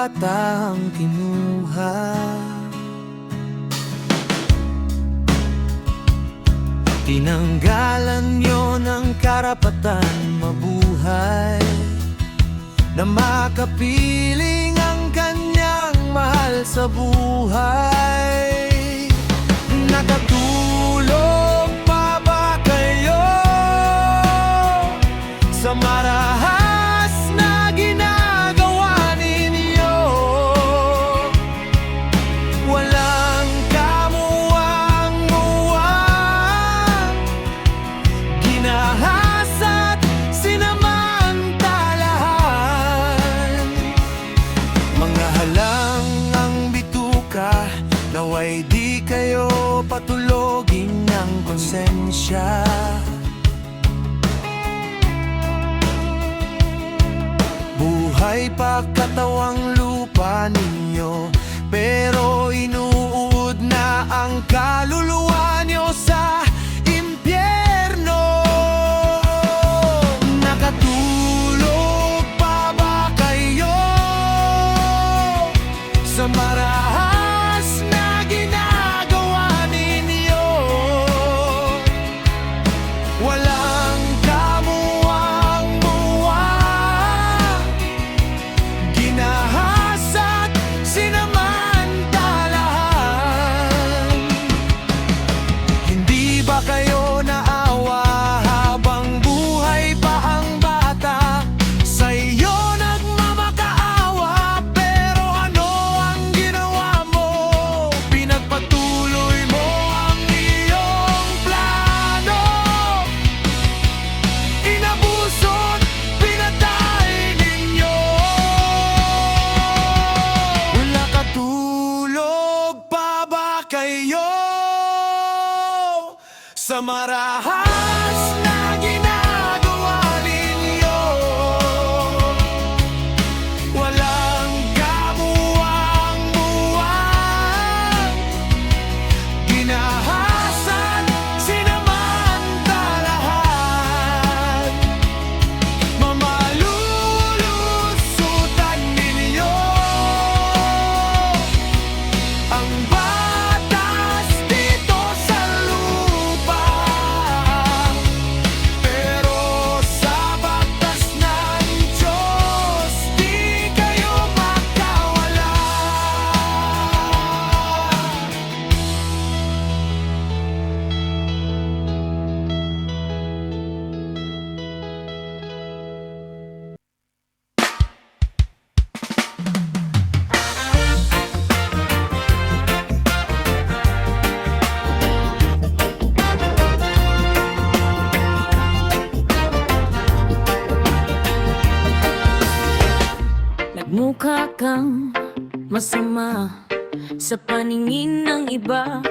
batang kinuha. Tinanggalan niyo ng karapatan mabuhay, na makapiling ang kanyang mahal sa buhay. Nakatulog pa ba kayo sa marahas na ginagawa ninyo? Walang kamuwang-muwang, ginahas at sinamantalahan. Mga halang ang bituka, naway di kayo patulogin ng konsensya. Buhay pa katawang lupa ninyo, pero inuud na ang kaluluwa nyo sa impyerno. Nakatulog pa ba kayo sa marahas na ginagawa ninyo? Walang kamuwang-muwang, ginahas at sinamantalahan. Hindi ba kayo naawa habang buhay pa ang bata? Sa iyo nagmamakaawa, pero ano ang ginawa mo? Pinagpatuloy mo ang iyong plano, inabuso't pinatay ninyo. Wala katulog pa ba kayo sa marahas na ginagawa ninyo? Walang kamuwang-muwang, ginahas at sinamantalahan. Mamalulusutan ninyo ang batas dito sa lupa, pero sa batas ng Diyos di kayo makawala. Nagmukha kang masama sa paningin ng iba.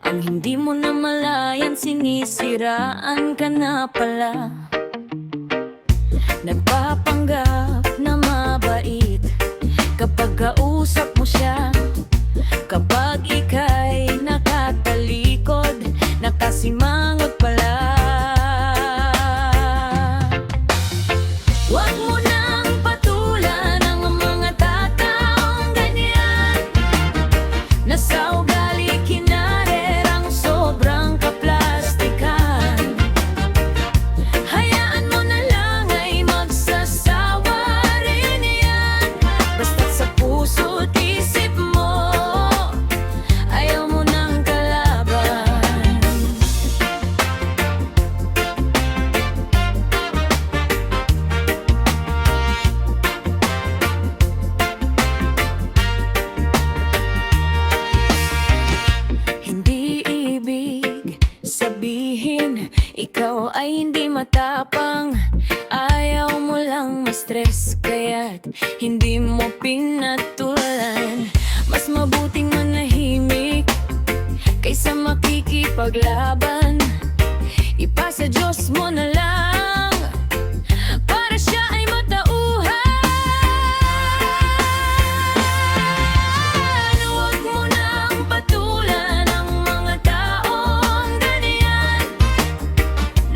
Ang hindi mo na malayan, sinisiraan ka na pala. Nagpapanggap na mabait kapag kausap mo siya. Kapag ika'y nakatalikod, nakasimangot pala. Huwag mo nang patulan ang mga tataong ganyan, na sa ugali kinarerang sobrang kaplastikan. Hayaan mo na lang ay magsasawa rin yan, basta't sa puso't isip mo ayaw mo nang kalaban. Hindi ibig sabihin ikaw ay hindi matapang. Ayaw mo lang ma-stress, kaya't hindi mo pinatulan. Mas mabuting manahimik kaysa makikipaglaban. Ipasa Diyos mo na lang para siya ay matauhan. Huwag mo nang patulan ang mga taong ganyan,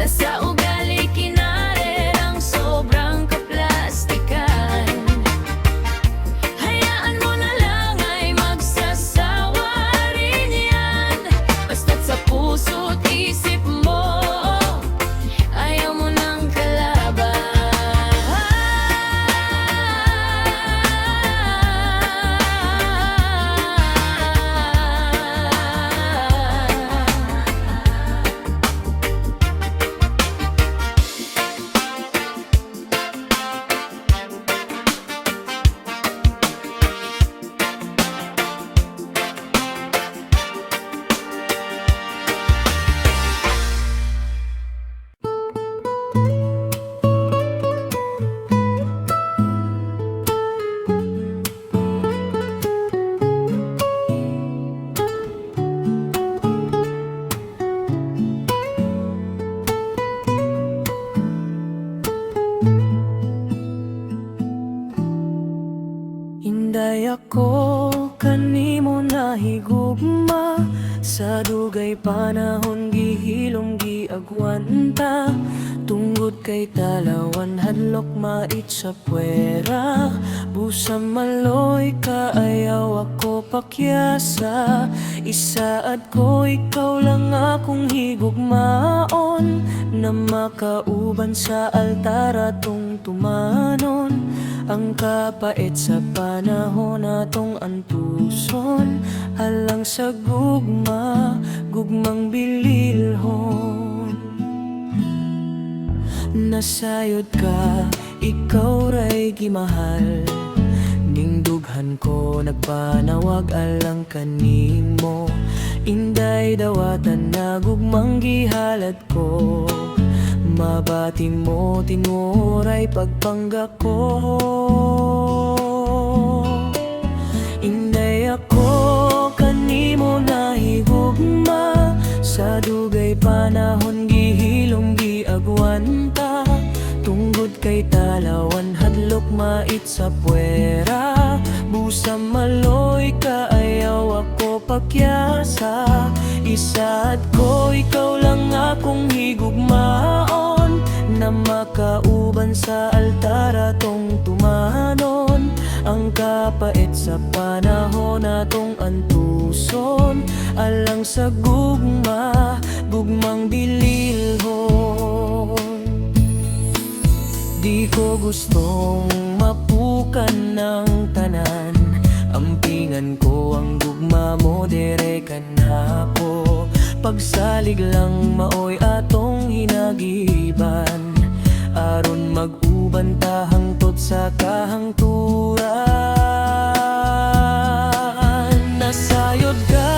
na sa ugali kinarerang sobrang kaplastikan. Hayaan panahon gihilom giagwanta tungod kay talawan hadlok mait sa puwera busa maloy kaayaw ako pakyasa isaad ko ikaw lang akong higugmaon na makauban sa altar atong tumanon ang kapait sa panahon atong antuson alang sa gugmang bililhon nasayod ka, ikaw ray gimahal ning dughan ko nagpanawag alang kanimo inday dawatan na gugmang gihalad ko mabati mo tinuray pagpangga ko inday ako kanimo nahigugma sa dugay panahon gihilom giagwanta tungod kay talawan hadlok mait sa puwera busa maloy kaayaw ako pakyasa isaad ko ikaw lang akong higugmaon na makauban sa altar atong tumanon ang kapait sa panahon atong antuson alang sa gugmang bililhon di ko gustong mapukan ng tanan ampingan ko ang gugma mo dire ka na po pagsalig lang maoy atong hinagiban aron mag-uban ta hangtod sa kahangturan nasayod ka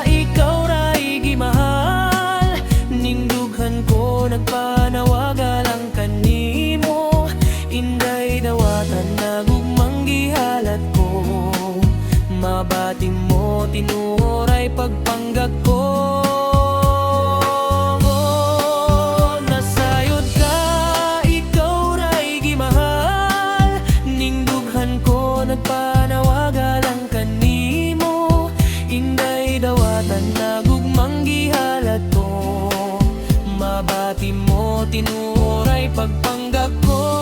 ikaw ray gimahal ning dughan ko nagpanawag alang kanimo inday dawatan na gugmang gihalad ko mabati mo tinuray pagpanggag ko nasayod ka ikaw ray gimahal ning dughan ko nagpanawag alang kanimo inday dawatan na gugmang gihalad ko mabati mo tinuray pagpanggag ko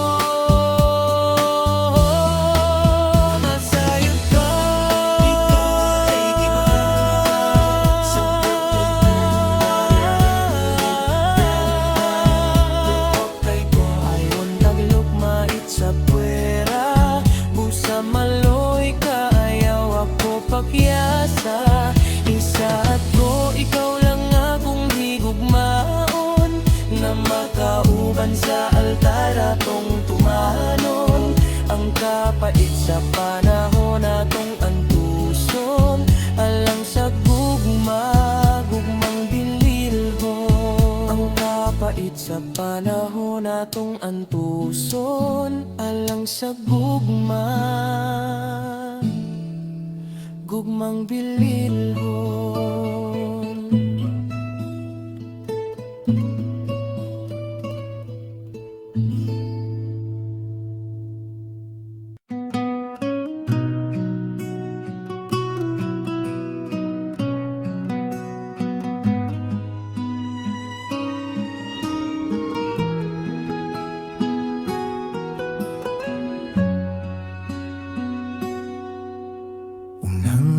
pakyasa isa't ko ikaw lang akong higugmaon na makauban sa altar atong tumanon ang kapait sa panahon atong antuson alang sa gugmang bililhon ang kapait sa panahon atong antuson alang sa gugmang bililhon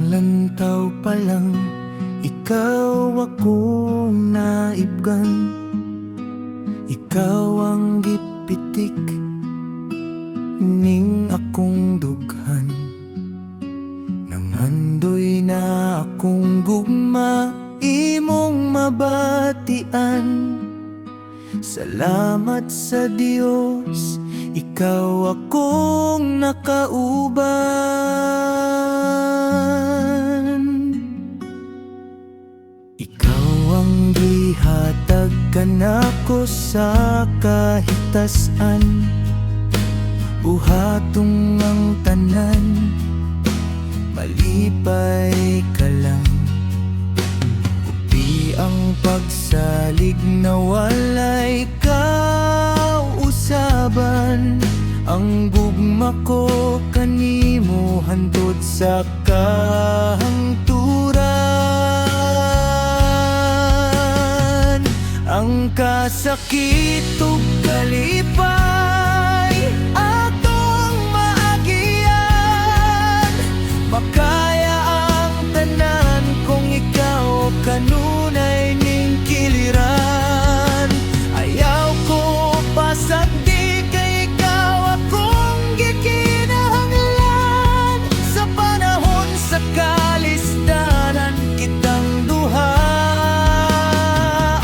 lantaw pa lang ikaw akong naibgan ikaw ang gipitik ning akong dughan nangandoy na akong gugma imong mabatian salamat sa Dios ikaw akong nakauban ikaw ang gihatag kanako sa kahitasan buhatong ang tanan malipay ka lang upi ang pagsalig na walay kausaban ang gugma ko kanimo hantod sa kahangturan sakit ug kalipay atong maagian. Makaya ang tanan kung ikaw kanunay ning kiliran. Ayaw ko pasag di kay ikaw akong gikinahanglan. Sa panahon sa kalisdanan kitang duha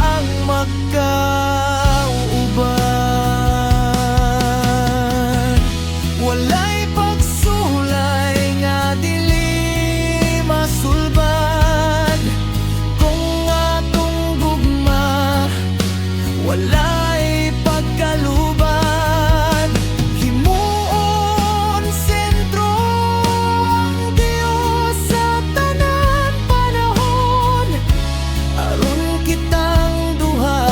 ang magkauban. Walay pagsulay nga dili masulbad kung atong gugma walay pagkaluban. Himuon sentro ang Dios sa tanan panahon aron kitang duha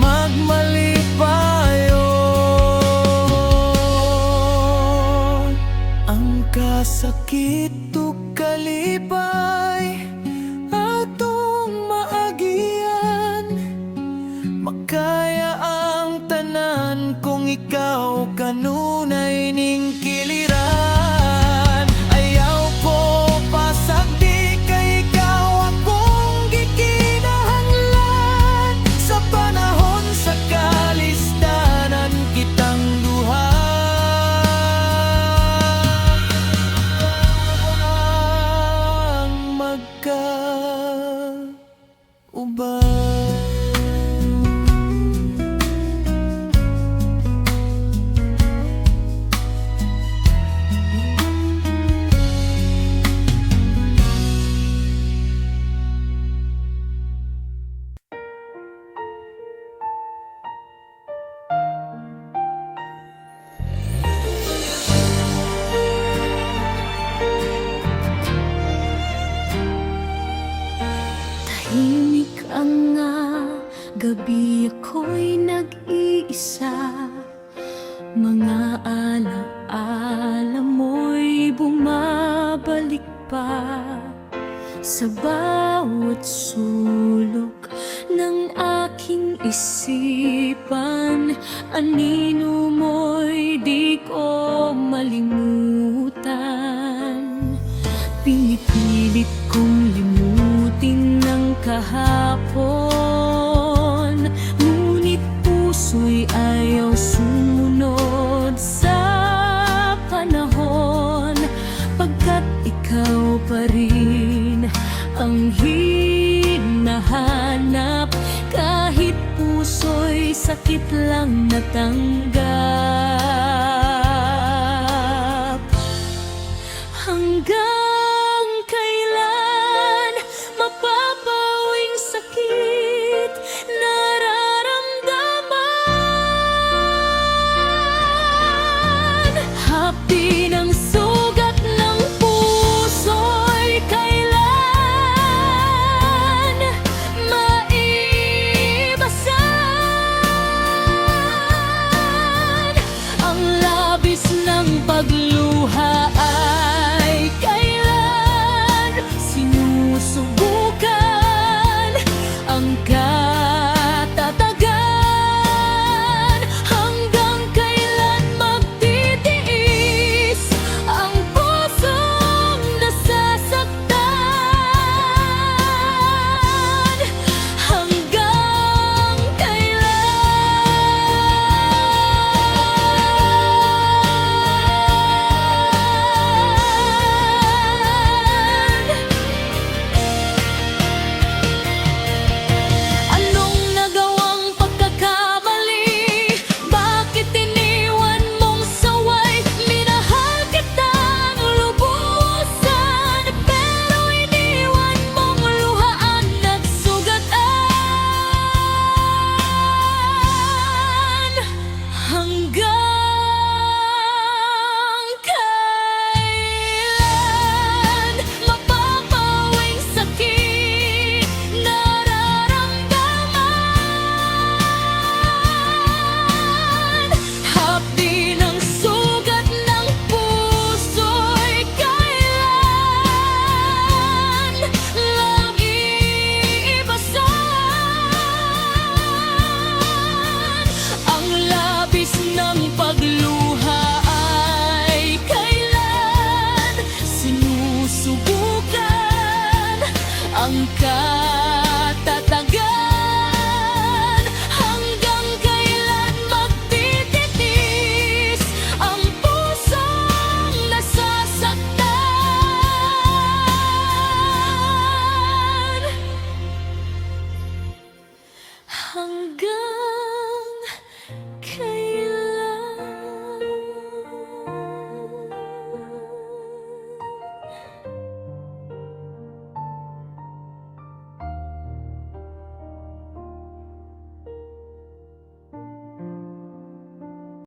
magmalipayon. Ang kasakit ug kalipay atong maagian. Makaya ang tanan kung ikaw kanunay ning kiliran. Ayaw ko pasag di kay ikaw akong gikinahanglan. Sa panahon sa kalisdanan kitang duha ang magkauban. Tahimik ang nga gabi ako'y nag-iisa. Mga alaala mo'y bumabalik pa sa bawat sulok ng aking isipan. Anino mo'y di ko malimutan. Pinipilit kong limutin ng kahapon, ngunit puso'y ayaw sumunod sa panahon. Pagkat ikaw pa rin ang hinahanap, kahit puso'y sakit lang natanggal.